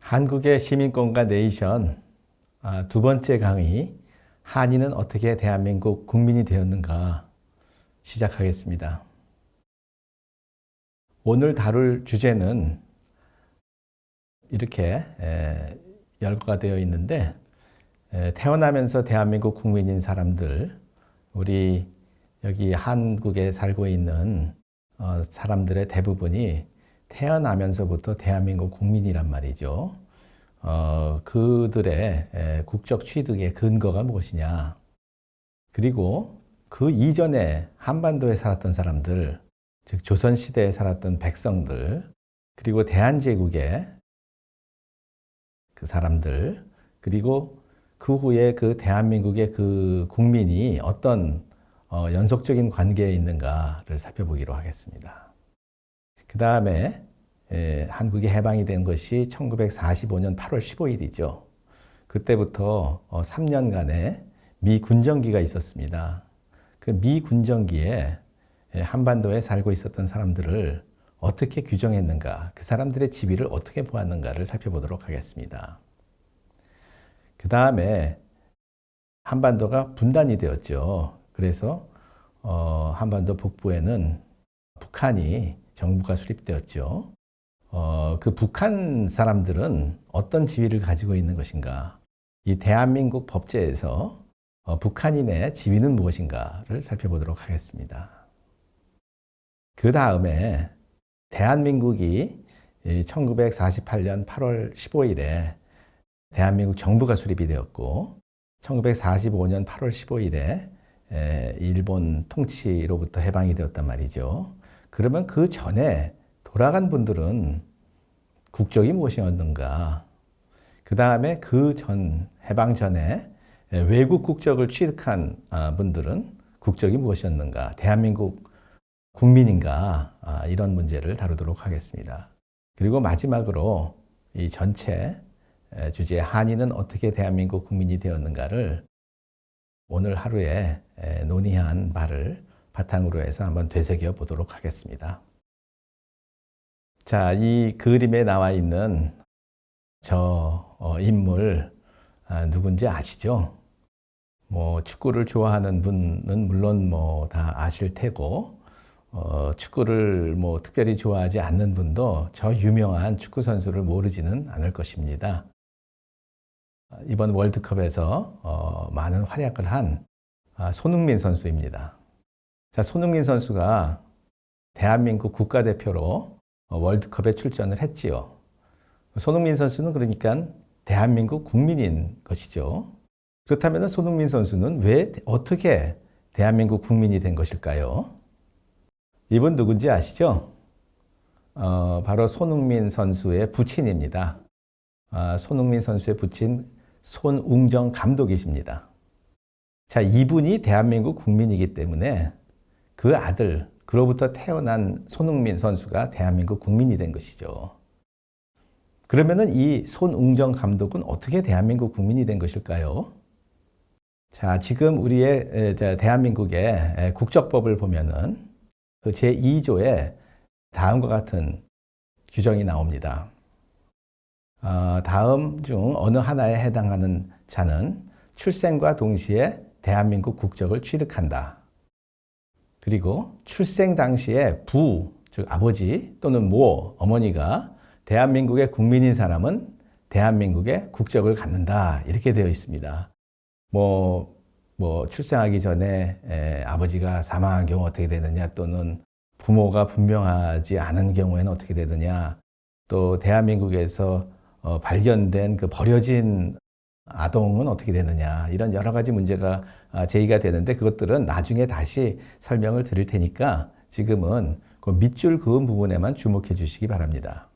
한국의 시민권과 네이션 두 번째 강의, 한인은 어떻게 대한민국 국민이 되었는가 시작하겠습니다. 오늘 다룰 주제는 이렇게 열거가 되어 있는데, 태어나면서 대한민국 국민인 사람들, 우리 여기 한국에 살고 있는 사람들의 대부분이 태어나면서부터 대한민국 국민이란 말이죠. 그들의 국적 취득의 근거가 무엇이냐. 그리고 그 이전에 한반도에 살았던 사람들, 즉 조선시대에 살았던 백성들, 그리고 대한제국의 그 사람들, 그리고 그 후에 그 대한민국의 그 국민이 어떤 연속적인 관계에 있는가를 살펴보기로 하겠습니다. 그 다음에 한국이 해방이 된 것이 1945년 8월 15일이죠. 그때부터 3년간의 미 군정기가 있었습니다. 그 미 군정기에 한반도에 살고 있었던 사람들을 어떻게 규정했는가, 그 사람들의 지위를 어떻게 보았는가를 살펴보도록 하겠습니다. 그 다음에 한반도가 분단이 되었죠. 그래서 한반도 북부에는 북한이 정부가 수립되었죠. 그 북한 사람들은 어떤 지위를 가지고 있는 것인가? 이 대한민국 법제에서 북한인의 지위는 무엇인가를 살펴보도록 하겠습니다. 그 다음에 대한민국이 1948년 8월 15일에 대한민국 정부가 수립이 되었고, 1945년 8월 15일에 일본 통치로부터 해방이 되었단 말이죠. 그러면 그 전에 돌아간 분들은 국적이 무엇이었는가? 그 다음에 그 전, 해방 전에 외국 국적을 취득한 분들은 국적이 무엇이었는가? 대한민국 국민인가? 이런 문제를 다루도록 하겠습니다. 그리고 마지막으로 이 전체 주제 한인은 어떻게 대한민국 국민이 되었는가를 오늘 하루에 논의한 바를 바탕으로 해서 한번 되새겨 보도록 하겠습니다. 자, 이 그림에 나와 있는 저 인물 누군지 아시죠? 축구를 좋아하는 분은 물론 다 아실 테고, 축구를 특별히 좋아하지 않는 분도 저 유명한 축구 선수를 모르지는 않을 것입니다. 이번 월드컵에서 많은 활약을 한 손흥민 선수입니다. 자, 손흥민 선수가 대한민국 국가대표로 월드컵에 출전을 했지요. 손흥민 선수는 그러니까 대한민국 국민인 것이죠. 그렇다면 손흥민 선수는 어떻게 대한민국 국민이 된 것일까요? 이분 누군지 아시죠? 바로 손흥민 선수의 부친입니다. 손흥민 선수의 부친 손웅정 감독이십니다. 자, 이분이 대한민국 국민이기 때문에 그 아들, 그로부터 태어난 손흥민 선수가 대한민국 국민이 된 것이죠. 그러면은 이 손웅정 감독은 어떻게 대한민국 국민이 된 것일까요? 자, 지금 우리의 대한민국의 국적법을 보면은 그 제2조에 다음과 같은 규정이 나옵니다. 다음 중 어느 하나에 해당하는 자는 출생과 동시에 대한민국 국적을 취득한다. 그리고 출생 당시에 부, 즉 아버지 또는 모, 어머니가 대한민국의 국민인 사람은 대한민국의 국적을 갖는다. 이렇게 되어 있습니다. 출생하기 전에 아버지가 사망한 경우 어떻게 되느냐, 또는 부모가 분명하지 않은 경우에는 어떻게 되느냐, 또 대한민국에서 발견된 그 버려진 아동은 어떻게 되느냐, 이런 여러 가지 문제가 제기가 되는데, 그것들은 나중에 다시 설명을 드릴 테니까 지금은 그 밑줄 그은 부분에만 주목해 주시기 바랍니다.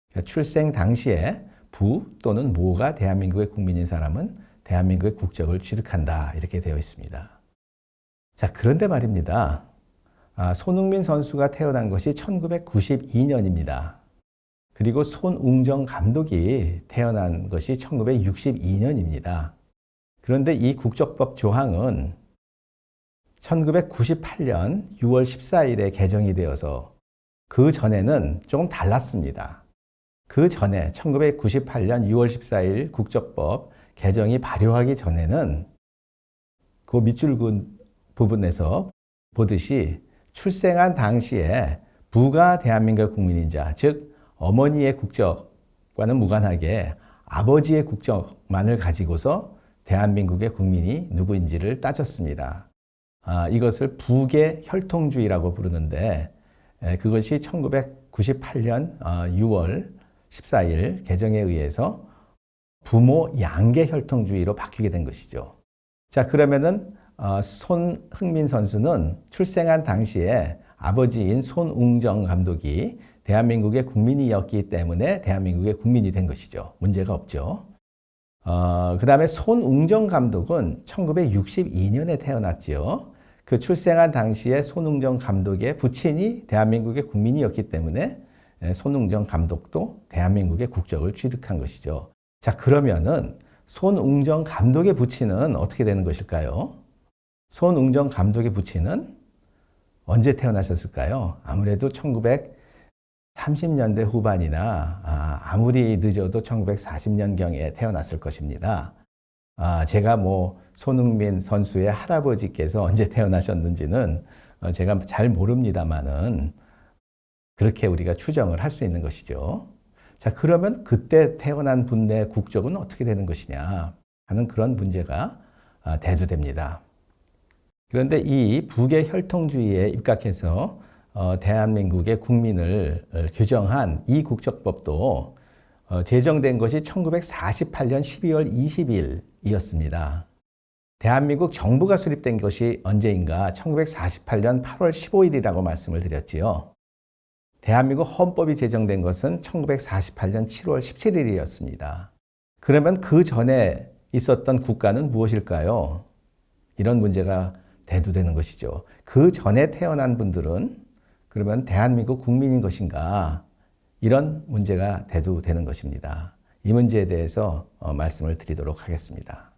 그러니까 출생 당시에 부 또는 모가 대한민국의 국민인 사람은 대한민국의 국적을 취득한다. 이렇게 되어 있습니다. 자, 그런데 말입니다. 손흥민 선수가 태어난 것이 1992년입니다. 그리고 손웅정 감독이 태어난 것이 1962년입니다. 그런데 이 국적법 조항은 1998년 6월 14일에 개정이 되어서 그 전에는 조금 달랐습니다. 그 전에 1998년 6월 14일 국적법 개정이 발효하기 전에는 그 밑줄 긋은 부분에서 보듯이 출생한 당시에 부가 대한민국 국민인 자, 즉 어머니의 국적과는 무관하게 아버지의 국적만을 가지고서 대한민국의 국민이 누구인지를 따졌습니다. 이것을 부계 혈통주의라고 부르는데 그것이 1998년 6월 14일 개정에 의해서 부모 양계 혈통주의로 바뀌게 된 것이죠. 자, 그러면은 손흥민 선수는 출생한 당시에 아버지인 손웅정 감독이 대한민국의 국민이었기 때문에 대한민국의 국민이 된 것이죠. 문제가 없죠. 그 다음에 손웅정 감독은 1962년에 태어났지요. 그 출생한 당시에 손웅정 감독의 부친이 대한민국의 국민이었기 때문에 손웅정 감독도 대한민국의 국적을 취득한 것이죠. 자, 그러면은 손웅정 감독의 부친은 어떻게 되는 것일까요? 손웅정 감독의 부친은 언제 태어나셨을까요? 아무래도 1930년대 후반이나 아무리 늦어도 1940년경에 태어났을 것입니다. 제가 손흥민 선수의 할아버지께서 언제 태어나셨는지는 제가 잘 모릅니다만은 그렇게 우리가 추정을 할 수 있는 것이죠. 자, 그러면 그때 태어난 분의 국적은 어떻게 되는 것이냐 하는 그런 문제가 대두됩니다. 그런데 이 부계 혈통주의에 입각해서 대한민국의 국민을 규정한 이 국적법도 제정된 것이 1948년 12월 20일이었습니다. 대한민국 정부가 수립된 것이 언제인가? 1948년 8월 15일이라고 말씀을 드렸지요. 대한민국 헌법이 제정된 것은 1948년 7월 17일이었습니다. 그러면 그 전에 있었던 국가는 무엇일까요? 이런 문제가 대두되는 것이죠. 그 전에 태어난 분들은 그러면 대한민국 국민인 것인가? 이런 문제가 대두되는 것입니다. 이 문제에 대해서 말씀을 드리도록 하겠습니다.